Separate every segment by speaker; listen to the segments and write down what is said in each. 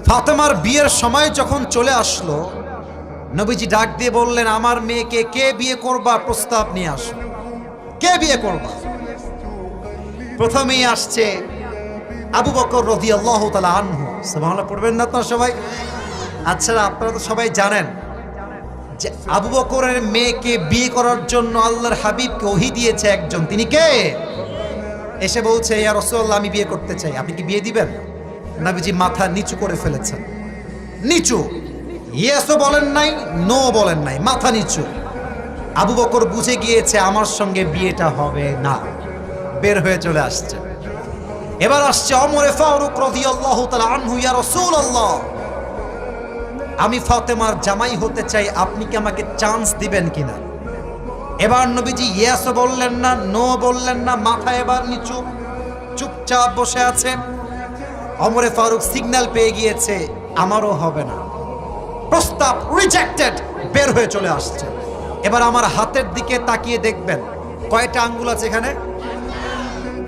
Speaker 1: ফাতেমার বিয়ের সময় যখন চলে আসলো, নবীজি ডাক দিয়ে বললেন, আমার মেয়েকে কে বিয়ে করবা, প্রস্তাব নিয়ে আসো, কে বিয়ে করবা। প্রথমেই আসছে আবু বকর রাদিয়াল্লাহু তাআলা আনহু। সুবহানাল্লাহ পড়বেন না আপনারা সবাই? আচ্ছা, আপনারা তো সবাই জানেন যে আবু বকরের মেয়েকে বিয়ে করার জন্য আল্লাহর হাবিবকে ওহী দিয়েছে একজন। তিনি কে? এসে বলছে, ইয়া রাসূলুল্লাহ, আমি বিয়ে করতে চাই, আপনি কি বিয়ে দিবেন? নবীজি মাথা নিচু করে ফেলেছেন, নিচু, ইয়েসও বলেন নাই, নো বলেন নাই, মাথা নিচু। আবু বকর বুঝে গিয়েছে আমার সঙ্গে বিয়েটা হবে না, বের হয়ে চলে আসছে। এবার আসছে ওমরে ফারুক রাদিয়াল্লাহু তাআলা আনহু, ইয়া রাসূলুল্লাহ, আমি ফাতেমার জামাই হতে চাই, আপনি কি আমাকে চান্স দিবেন কিনা? এবার নবীজি ইয়েসও বললেন না, নো বললেন না, মাথা এবার নিচু, চুপচাপ বসে আছে। ওমরে ফারুক সিগন্যাল পেয়ে গিয়েছে আমারও হবে না, প্রস্তাব রিজেক্টেড, বের হয়ে চলে আসছে। এবার আমার হাতের দিকে তাকিয়ে দেখবেন কয়টা আঙ্গুল আছে এখানে।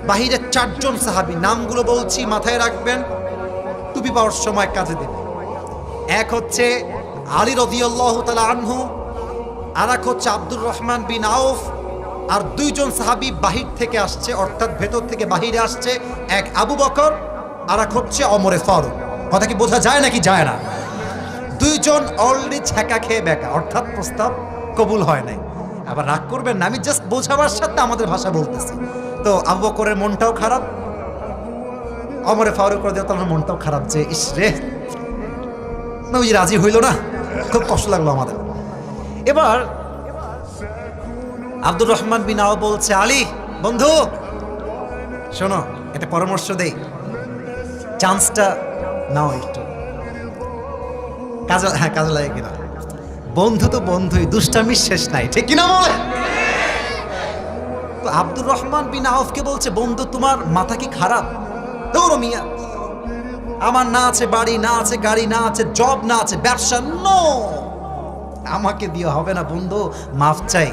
Speaker 1: বাহিরে 4 জন সাহাবী, নামগুলো বলছি, মাথায় রাখবেন, টুপি পাওয়ার সময় কাজে দেবে। এক হচ্ছে আলী রাদিয়াল্লাহু তাআলা আনহু, আর এক হচ্ছে আব্দুর রহমান বিন আউফ, আর 2 জন সাহাবী বাহির থেকে আসছে, অর্থাৎ ভেতর থেকে বাহিরে আসছে, এক আবু বকর আর এক হচ্ছে ওমরে ফারুক। কথা কি বোঝা যায় নাকি যায় না? 2 জন অলরেডি ছ্যাঁকা খেয়ে বেকা, অর্থাৎ প্রস্তাব কবুল হয় নাই। আবার রাগ করবেন না, আমি জাস্ট বোঝাবার সাথে আমাদের ভাষা বলতেছি। তো আবু বকরের মনটাও খারাপ, ওমরে ফারুক রাদিয়াল্লাহু তাআলার মনটাও খারাপ, যে ইস রে, নবীজি রাজি হইল না, খুব কষ্ট লাগলো আমাদের। এবার আব্দুর রহমান বিন আউফ বলছে, আলী বন্ধু শোনো, একটা পরামর্শ দেই, চান্সটা নাও একটু, কাজে লাগে কিনা। বন্ধু তো বন্ধুই, দুষ্টামির শেষ নাই, ঠিক কিনা বলে? তো আব্দুর রহমান বিন আউফকে বলছে, বন্ধু তোমার মাথা কি খারাপ? দৌড়ো মিয়া, আমার না আছে বাড়ি, না আছে গাড়ি, না আছে জব, না আছে ব্যবসা, নো, আমাকে দিয়ে হবে না বন্ধু, মাফ চাই।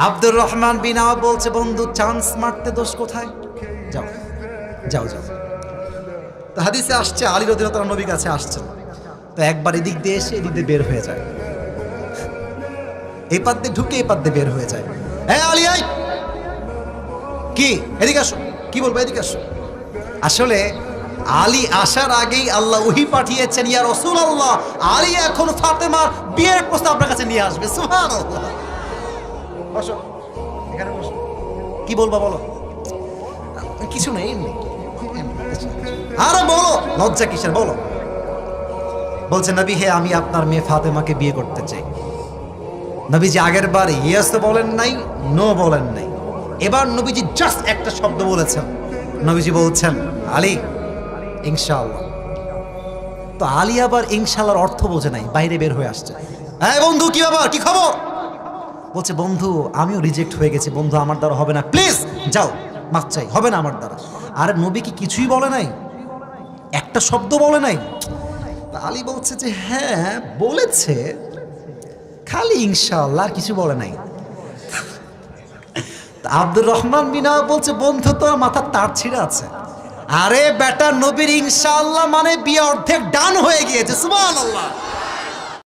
Speaker 1: আব্দুর রহমান বিন আউফ বলছে, বন্ধু চান্স মারতে দোষ কোথায়, যাও যাও যাও। তো হাদিসে আসছে আলী রাদিয়াল্লাহু তাআলা নবীর কাছে আসছেন, তো একবার এদিক দিয়ে এসে এদিক দিয়ে বের হয়ে যায়, এই পাত দিয়ে ঢুকে এই পাত দিয়ে বের হয়ে যায়। হ্যাঁ আলী, আই কি, এদিকে আসো, কি বলবো, এদিকে আসো। আসলে আলী আসার আগেই আল্লাহ ওহী পাঠিয়েছেন, ইয়া রাসূলুল্লাহ, আলী এখন ফাতেমার বিয়ের প্রস্তাব আপনার কাছে নিয়ে আসবে। সুবহানাল্লাহ। বসো, এখানে বসো, কি বলবা বলো। কিছু নেই, এমনি। আরে বলো, লজ্জা কিসের, বলো। বলছে, নবী হে, আমি আপনার মেয়ে ফাতেমাকে বিয়ে করতে চাই। নবীজি আগের বার ইয়েস তো বলেন নাই, নো বলেন নাই, এবার নবীজি জাস্ট একটা শব্দ বলেছেন। নবীজি বলছেন, আলী ইনশাআল্লাহ। তো আলী আবার ইনশাআল্লাহর অর্থ বোঝে নাই, বাইরে বের হয়ে আসছে। হ্যাঁ বন্ধু, কি ব্যাপার, কি খবর? বলছে, বন্ধু আমিও রিজেক্ট হয়ে গেছি, বন্ধু আমার দ্বারা হবে না, প্লিজ যাও, মাফ চাই, হবে না আমার দ্বারা। আর নবী কি কিছুই বলে নাই, একটা শব্দ বলে নাই। আলী বলছে যে হ্যাঁ বলেছে, খালি ইনশাআল্লাহ, আর কিছু বলে নাই। আব্দুর রহমান বিন আউফ বলছে, বন্ধু তো মাথার তার ছিঁড়ে আছে। আরে বেটা, নবীর ইনশাআল্লাহ মানে বিয়ে অর্ধেক ডান হয়ে গিয়েছে। সুবহানাল্লাহ।